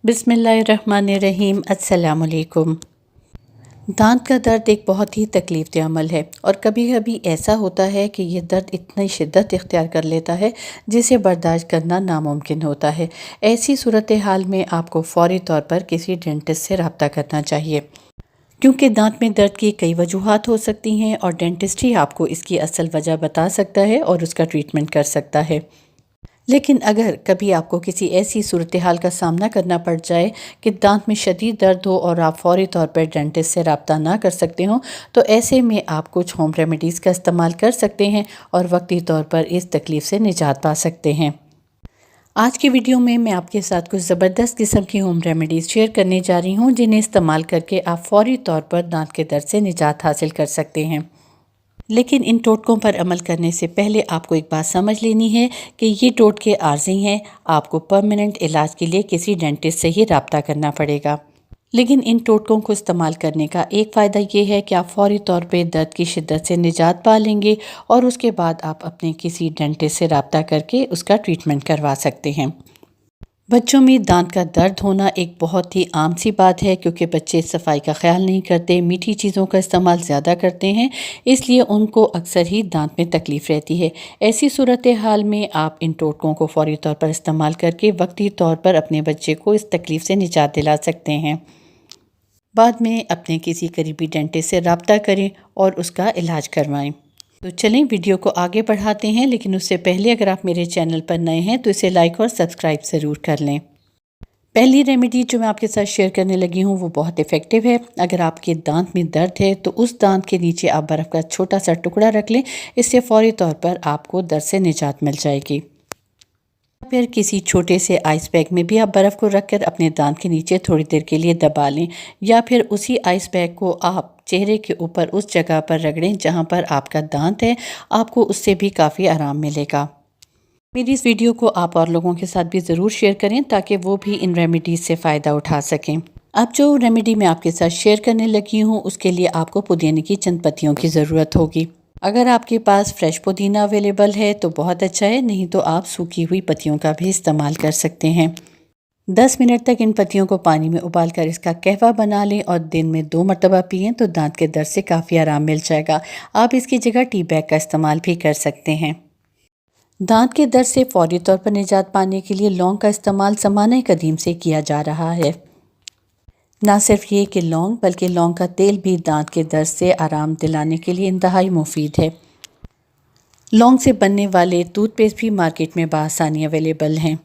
बिस्मिल्लाहिर्रहमानिर्रहीम। अस्सलाम वालेकुम। दांत का दर्द एक बहुत ही तकलीफ़देह अमल है और कभी कभी ऐसा होता है कि ये दर्द इतनी शिद्दत इख्तियार कर लेता है जिसे बर्दाश्त करना नामुमकिन होता है। ऐसी सूरत हाल में आपको फ़ौरी तौर पर किसी डेंटिस्ट से रब्ता करना चाहिए, क्योंकि दांत में दर्द की कई वजूहात हो सकती हैं और डेंटिस्ट ही आपको इसकी असल वजह बता सकता है और उसका ट्रीटमेंट कर सकता है। लेकिन अगर कभी आपको किसी ऐसी सूरत हाल का सामना करना पड़ जाए कि दांत में शदीद दर्द हो और आप फ़ौरी तौर पर डेंटिस्ट से रब्ता ना कर सकते हो, तो ऐसे में आप कुछ होम रेमेडीज़ का इस्तेमाल कर सकते हैं और वक्ती तौर पर इस तकलीफ़ से निजात पा सकते हैं। आज की वीडियो में मैं आपके साथ कुछ ज़बरदस्त किस्म की होम रेमेडीज़ शेयर करने जा रही हूँ, जिन्हें इस्तेमाल करके आप फ़ौरी तौर पर दांत के दर्द से निजात हासिल कर सकते हैं। लेकिन इन टोटकों पर अमल करने से पहले आपको एक बात समझ लेनी है कि ये टोटके आर्जी हैं। आपको परमानेंट इलाज के लिए किसी डेंटिस्ट से ही रब्ता करना पड़ेगा। लेकिन इन टोटकों को इस्तेमाल करने का एक फ़ायदा ये है कि आप फ़ौरी तौर पे दर्द की शिद्दत से निजात पा लेंगे और उसके बाद आप अपने किसी डेंटिस्ट से रब्ता करके उसका ट्रीटमेंट करवा सकते हैं। बच्चों में दांत का दर्द होना एक बहुत ही आम सी बात है, क्योंकि बच्चे सफाई का ख्याल नहीं करते, मीठी चीज़ों का इस्तेमाल ज़्यादा करते हैं, इसलिए उनको अक्सर ही दांत में तकलीफ़ रहती है। ऐसी सूरत हाल में आप इन टोटकों को फ़ौरी तौर पर इस्तेमाल करके वक्ती तौर पर अपने बच्चे को इस तकलीफ़ से निजात दिला सकते हैं। बाद में अपने किसी करीबी डेंटिस्ट से रब्ता करें और उसका इलाज करवाएं। तो चलें वीडियो को आगे बढ़ाते हैं, लेकिन उससे पहले अगर आप मेरे चैनल पर नए हैं तो इसे लाइक और सब्सक्राइब ज़रूर कर लें। पहली रेमेडी जो मैं आपके साथ शेयर करने लगी हूँ वो बहुत इफ़ेक्टिव है। अगर आपके दांत में दर्द है तो उस दांत के नीचे आप बर्फ़ का छोटा सा टुकड़ा रख लें, इससे फ़ौरी तौर पर आपको दर्द से निजात मिल जाएगी। फिर किसी छोटे से आइस बैग में भी आप बर्फ़ को रखकर अपने दांत के नीचे थोड़ी देर के लिए दबा लें, या फिर उसी आइस बैग को आप चेहरे के ऊपर उस जगह पर रगड़ें जहां पर आपका दांत है। आपको उससे भी काफ़ी आराम मिलेगा। मेरी इस वीडियो को आप और लोगों के साथ भी ज़रूर शेयर करें ताकि वो भी इन रेमेडीज़ से फ़ायदा उठा सकें। अब जो रेमेडी मैं आपके साथ शेयर करने लगी हूँ उसके लिए आपको पुदीने की चंद पत्तियों की ज़रूरत होगी। अगर आपके पास फ्रेश पुदीना अवेलेबल है तो बहुत अच्छा है, नहीं तो आप सूखी हुई पत्तियों का भी इस्तेमाल कर सकते हैं। 10 मिनट तक इन पत्तियों को पानी में उबालकर इसका कहवा बना लें और दिन में 2 मरतबा पिएं तो दांत के दर्द से काफ़ी आराम मिल जाएगा। आप इसकी जगह टी बैग का इस्तेमाल भी कर सकते हैं। दांत के दर्द से फौरी तौर पर निजात पाने के लिए लौंग का इस्तेमाल ज़माने कदीम से किया जा रहा है। ना सिर्फ ये कि लौंग, बल्कि लौंग का तेल भी दांत के दर्द से आराम दिलाने के लिए इंतहाई मुफीद है। लौंग से बनने वाले टूथपेस्ट भी मार्केट में बआसानी अवेलेबल हैं।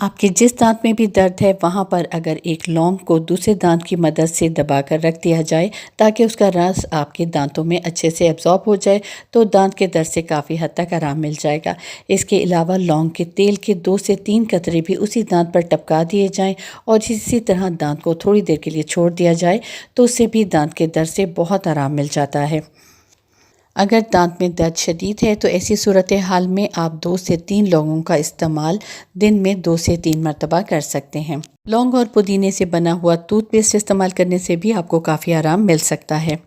आपके जिस दांत में भी दर्द है वहाँ पर अगर एक लौंग को दूसरे दांत की मदद से दबाकर रख दिया जाए ताकि उसका रस आपके दांतों में अच्छे से एब्जॉर्ब हो जाए, तो दांत के दर्द से काफ़ी हद तक आराम मिल जाएगा। इसके अलावा लौंग के तेल के 2 से 3 कतरे भी उसी दांत पर टपका दिए जाएं और इसी तरह दांत को थोड़ी देर के लिए छोड़ दिया जाए तो उससे भी दांत के दर्द से बहुत आराम मिल जाता है। अगर दांत में दर्द शदीद है तो ऐसी सूरत हाल में आप 2 से 3 लौंगों का इस्तेमाल दिन में 2 से 3 मरतबा कर सकते हैं। लौंग और पुदीने से बना हुआ टूथपेस्ट इस्तेमाल करने से भी आपको काफ़ी आराम मिल सकता है।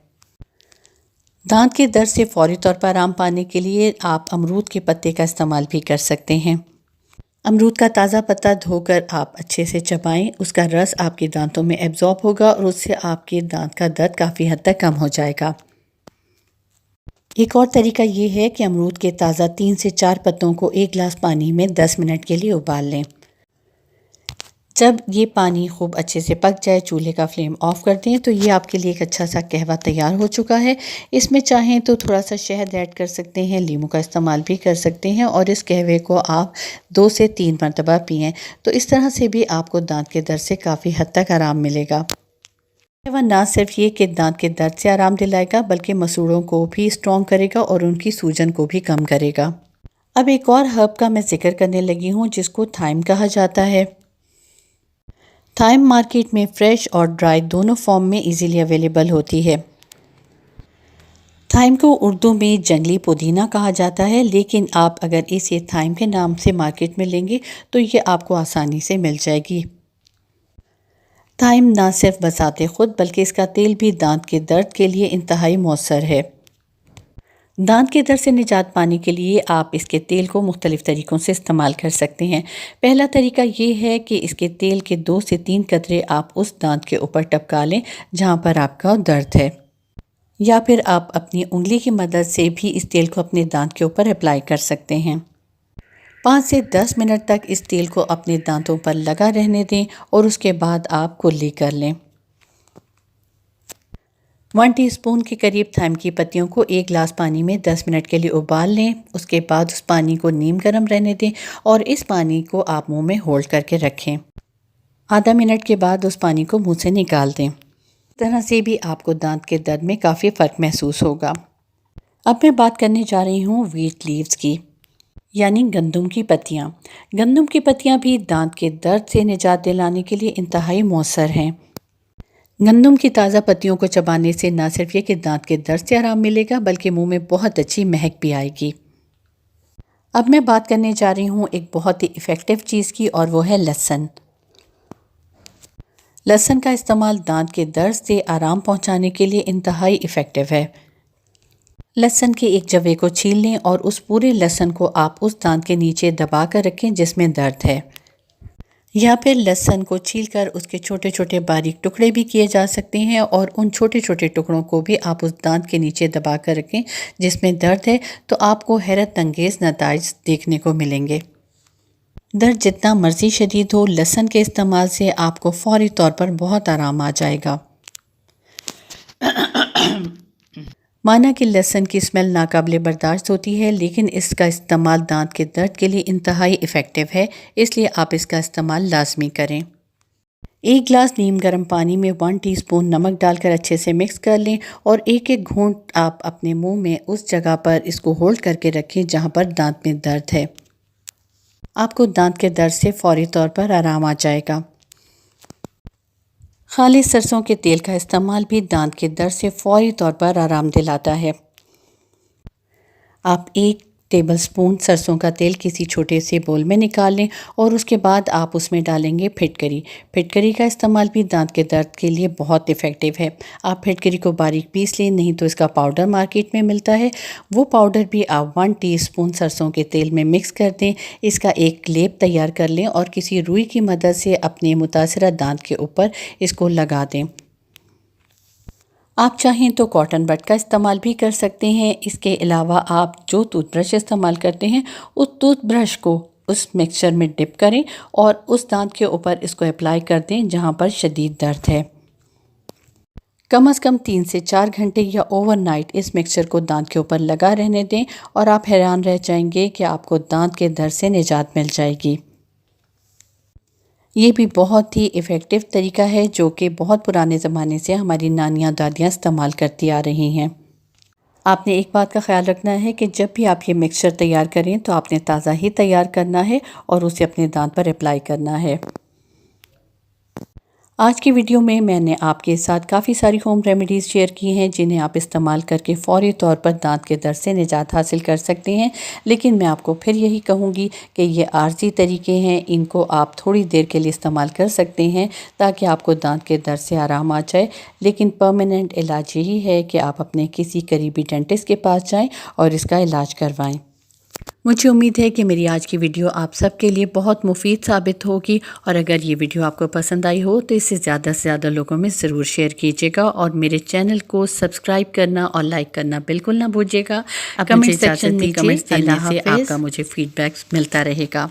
दांत के दर्द से फौरी तौर पर आराम पाने के लिए आप अमरूद के पत्ते का इस्तेमाल भी कर सकते हैं। अमरूद का ताज़ा पत्ता धोकर आप अच्छे से चबाएं, उसका रस आपके दांतों में एब्जॉर्ब होगा और उससे आपके दांत का दर्द काफ़ी हद तक कम हो जाएगा। एक और तरीका ये है कि अमरूद के ताज़ा 3 से 4 पत्तों को 1 गिलास पानी में 10 मिनट के लिए उबाल लें। जब ये पानी खूब अच्छे से पक जाए, चूल्हे का फ्लेम ऑफ कर दें तो ये आपके लिए एक अच्छा सा कहवा तैयार हो चुका है। इसमें चाहें तो थोड़ा सा शहद ऐड कर सकते हैं, नींबू का इस्तेमाल भी कर सकते हैं और इस कहवे को आप 2 से 3 मरतबा पिएँ तो इस तरह से भी आपको दांत के दर्द से काफ़ी हद तक आराम मिलेगा। वह ना सिर्फ ये कि दांत के दर्द से आराम दिलाएगा बल्कि मसूड़ों को भी स्ट्रॉन्ग करेगा और उनकी सूजन को भी कम करेगा। अब एक और हर्ब का मैं जिक्र करने लगी हूँ जिसको थाइम कहा जाता है। थाइम मार्केट में फ्रेश और ड्राई दोनों फॉर्म में इजीली अवेलेबल होती है। थाइम को उर्दू में जंगली पुदीना कहा जाता है, लेकिन आप अगर इसे थाइम के नाम से मार्केट में लेंगे तो ये आपको आसानी से मिल जाएगी। थाइम ना सिर्फ बसाते खुद बल्कि इसका तेल भी दांत के दर्द के लिए इंतहाई मौसर है। दांत के दर्द से निजात पाने के लिए आप इसके तेल को मुख्तलिफ़ तरीक़ों से इस्तेमाल कर सकते हैं। पहला तरीका ये है कि इसके तेल के 2 से 3 कतरे आप उस दांत के ऊपर टपका लें जहाँ पर आपका दर्द है, या फिर आप अपनी उंगली की मदद से भी इस तेल को अपने दांत के ऊपर अप्लाई कर सकते हैं। 5 से 10 मिनट तक इस तेल को अपने दांतों पर लगा रहने दें और उसके बाद आप कुल्ली कर लें। 1 टीस्पून के करीब थाइम की पत्तियों को 1 गिलास पानी में 10 मिनट के लिए उबाल लें। उसके बाद उस पानी को नीम गर्म रहने दें और इस पानी को आप मुंह में होल्ड करके रखें। आधा मिनट के बाद उस पानी को मुंह से निकाल दें। इस तरह से भी आपको दांत के दर्द में काफ़ी फ़र्क महसूस होगा। अब मैं बात करने जा रही हूँ व्हीट लीव्स की, यानी गंदम की पत्तियाँ। गंदम की पत्तियाँ भी दांत के दर्द से निजात दिलाने के लिए इंतहाई मौसर हैं। गंदम की ताज़ा पत्तियों को चबाने से न सिर्फ ये कि दांत के दर्द से आराम मिलेगा, बल्कि मुंह में बहुत अच्छी महक भी आएगी। अब मैं बात करने जा रही हूँ एक बहुत ही इफ़ेक्टिव चीज़ की, और वो है लहसुन। लहसुन का इस्तेमाल दांत के दर्द से आराम पहुँचाने के लिए इंतहाई इफ़ेक्टिव है। लहसुन के एक जवे को छील लें और उस पूरे लहसुन को आप उस दांत के नीचे दबा कर रखें जिसमें दर्द है, या फिर लहसुन को छीलकर उसके छोटे छोटे बारीक टुकड़े भी किए जा सकते हैं और उन छोटे छोटे टुकड़ों को भी आप उस दांत के नीचे दबा कर रखें जिसमें दर्द है, तो आपको हैरत अंगेज़ नताइज देखने को मिलेंगे। दर्द जितना मर्जी शदीद हो, लहसुन के इस्तेमाल से आपको फौरी तौर पर बहुत आराम आ जाएगा। माना कि लहसुन की स्मेल नाकाबिले बर्दाश्त होती है, लेकिन इसका इस्तेमाल दांत के दर्द के लिए इंतहाई इफ़ेक्टिव है, इसलिए आप इसका इस्तेमाल लाजमी करें। 1 गिलास नीम गर्म पानी में 1 टीस्पून नमक डालकर अच्छे से मिक्स कर लें और एक एक घूंट आप अपने मुंह में उस जगह पर इसको होल्ड करके रखें जहां पर दांत में दर्द है। आपको दांत के दर्द से फौरी तौर पर आराम आ जाएगा। खालिस सरसों के तेल का इस्तेमाल भी दांत के दर्द से फौरी तौर पर आराम दिलाता है। आप 1 टेबलस्पून सरसों का तेल किसी छोटे से बोल में निकाल लें और उसके बाद आप उसमें डालेंगे फिटकरी। फिटकरी का इस्तेमाल भी दांत के दर्द के लिए बहुत इफ़ेक्टिव है। आप फिटकरी को बारीक पीस लें, नहीं तो इसका पाउडर मार्केट में मिलता है, वो पाउडर भी आप 1 टीस्पून सरसों के तेल में मिक्स कर दें। इसका एक लेप तैयार कर लें और किसी रुई की मदद से अपने मुतासरा दांत के ऊपर इसको लगा दें। आप चाहें तो कॉटन बड का इस्तेमाल भी कर सकते हैं। इसके अलावा आप जो टूथब्रश इस्तेमाल करते हैं, उस टूथब्रश को उस मिक्सचर में डिप करें और उस दांत के ऊपर इसको अप्लाई कर दें जहां पर शदीद दर्द है। कम से कम 3 से 4 घंटे या ओवरनाइट इस मिक्सचर को दांत के ऊपर लगा रहने दें और आप हैरान रह जाएंगे कि आपको दांत के दर्द से निजात मिल जाएगी। ये भी बहुत ही इफ़ेक्टिव तरीका है जो कि बहुत पुराने ज़माने से हमारी नानियाँ दादियाँ इस्तेमाल करती आ रही हैं। आपने एक बात का ख्याल रखना है कि जब भी आप ये मिक्सचर तैयार करें तो आपने ताज़ा ही तैयार करना है और उसे अपने दांत पर अप्लाई करना है। आज की वीडियो में मैंने आपके साथ काफ़ी सारी होम रेमेडीज़ शेयर की हैं जिन्हें आप इस्तेमाल करके फ़ौरी तौर पर दांत के दर्द से निजात हासिल कर सकते हैं। लेकिन मैं आपको फिर यही कहूँगी कि ये आर्जी तरीके हैं, इनको आप थोड़ी देर के लिए इस्तेमाल कर सकते हैं ताकि आपको दांत के दर्द से आराम आ जाए। लेकिन परमानेंट इलाज यही है कि आप अपने किसी करीबी डेंटिस्ट के पास जाएँ और इसका इलाज करवाएँ। मुझे उम्मीद है कि मेरी आज की वीडियो आप सबके लिए बहुत मुफीद साबित होगी, और अगर ये वीडियो आपको पसंद आई हो तो इसे ज़्यादा से ज़्यादा लोगों में ज़रूर शेयर कीजिएगा और मेरे चैनल को सब्सक्राइब करना और लाइक करना बिल्कुल ना भूलिएगा। कमेंट सेक्शन में कमेंट्स देने से आपका मुझे फीडबैक मिलता रहेगा।